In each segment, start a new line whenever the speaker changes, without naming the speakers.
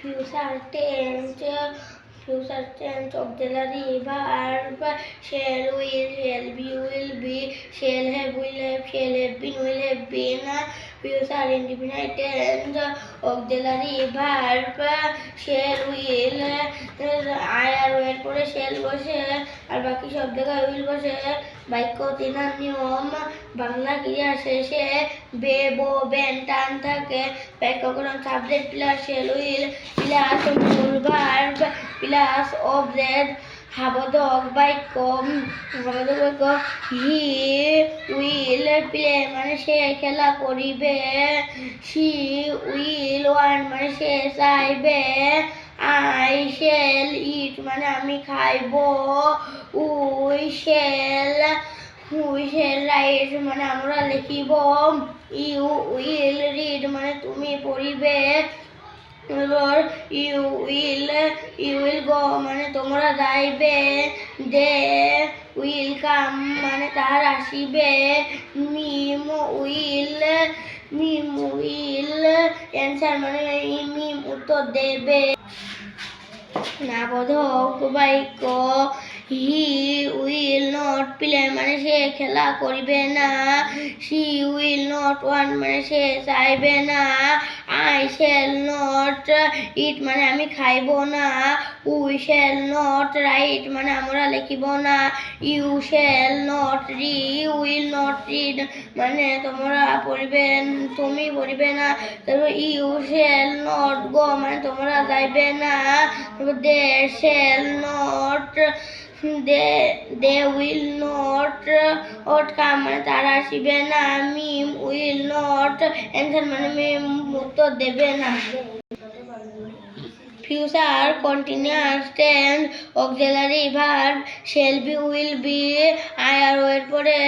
Future tense, future tense, auxiliary verb, shall, will be, shall have, will have been, future indefinite tense, auxiliary verb, shall, will, I আর এর পরে shall বসে আর বাকি সব জায়গায় will বসে। বাক্য চেনার নিয়ম, বাংলা ক্রিয়া শেষে বে, বো, বেন, টান থাকে। ব্যাকরণ subject plus shall, will plus মূল ভার্ব প্লাস অবজেক্ট। হাবোধক বাক্য, হি উইল প্লে মানে সে খেলা করিবে, শি উইল ওয়ান মানে সে চাইবে, আই শ্যাল ইট মানে আমি খাইব, উই শ্যাল রাইট মানে আমরা লিখিব, ইউ উইল রিড মানে তুমি পড়িবে, ইউ উইল গো মানে তোমরা যাইবে, দে উইল কাম মানে তাহারা আসিবে, মিম উইল অ্যান্সার মানে মিম উত্তর দেবে। নাবোধক বাক্য, হি উইল নট প্লে মানে সে খেলা করিবে না, শি উইল নট ওয়ান মানে সে চাইবে না, আই শ্যাল নট ইট মানে আমি খাইব না, উই শ্যাল নট রাইট মানে আমরা লিখিব না, you shall not will not read মানে তোমরা তুমি পড়িবে না, তারপর ইউ শ্যাল নট গো মানে তোমরা যাইবে না, they shall not they will not come মানে তারা আসিবে না, মিম উইল নট অ্যান্সার মানে মিম উত্তর দেবে না। Future continuous tense, auxiliary verb, shall be will be, I আর এর পরে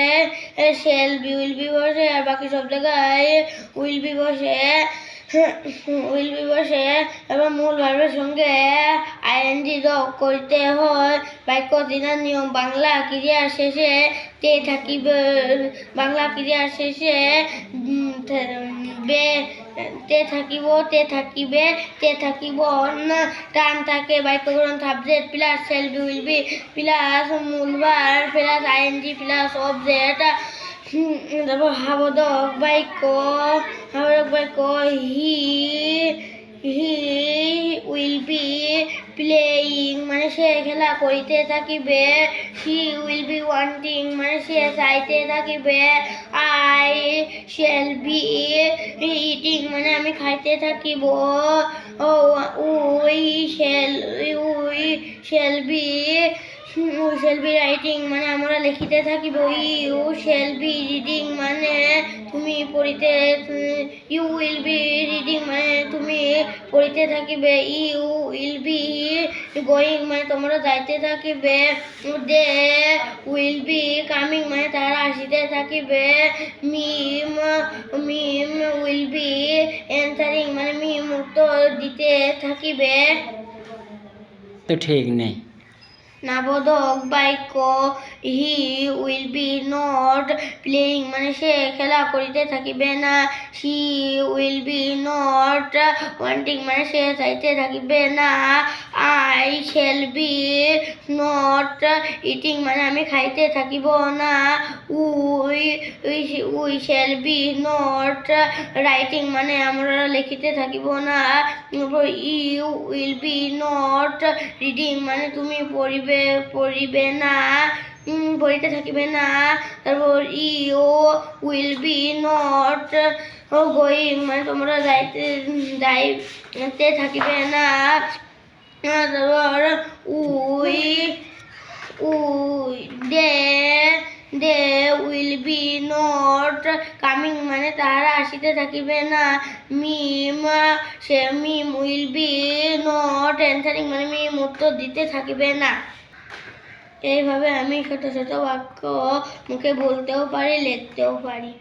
শ্যাল বি উইল বি বসে আর বাকি সব জায়গায় উইল বি বসে, এবং মূল ভার্বের সঙ্গে আইএনজি যোগ করতে হয়। বাক্য চেনার নিয়ম, বাংলা ক্রিয়ার শেষে তে থাকিবে, বাংলা ক্রিয়ার শেষে তে থাকিব টান থাকে। বাক্যগ্রহণ subject plus shall be will be plus মূল verb plus ING plus object. তারপর হাবোধক বাক্য, হি উইল বি প্লেয়িং মানে সে খেলা করিতে থাকিবে, শি উইল বি ওয়ান্টিং মানে সে চাইতে থাকিবে, আই শ্যাল বি ইটিং মানে আমি খাইতে থাকিব, উই শ্যাল বি রাইটিং মানে আমরা লিখিতে থাকিব, ইউ শ্যাল বি রিডিং মানে তুমি পড়িতে, ইউ উইল বি রিডিং মানে তুমি পড়িতে থাকিবে, ইউ উইল বি গোয়িং মানে তোমরা যাইতে থাকিবে, দে উইল বি কামিং মানে তারা আসিতে থাকিবে, মিম উইল বি অ্যান্সারিং মানে মিম উত্তর দিতে থাকিবে।
তো ঠিক নেই।
নাবোধক বাক্য, he will be not playing মানে সে খেলা করিতে থাকিবে না, she will be not wanting মানে সে চাইতে থাকিবে না, I shall be not eating মানে আমি খাইতে থাকিব না, we shall be not writing মানে আমরা লিখিতে থাকিব না, you will be not reading মানে তুমি পড়িবে না, পড়িতে থাকিবে না, তারপর you will be not going মানে তোমরা যাইতে থাকিবে না, তারপর they will be not coming মানে তাহারা আসিতে থাকিবে না, মিম উইল বি নট অ্যান্সারিং মানে মিম উত্তর দিতে থাকিবে না। এইভাবে আমি ছোট ছোট বাক্য মুখে বলতেও পারি, লিখতেও পারি।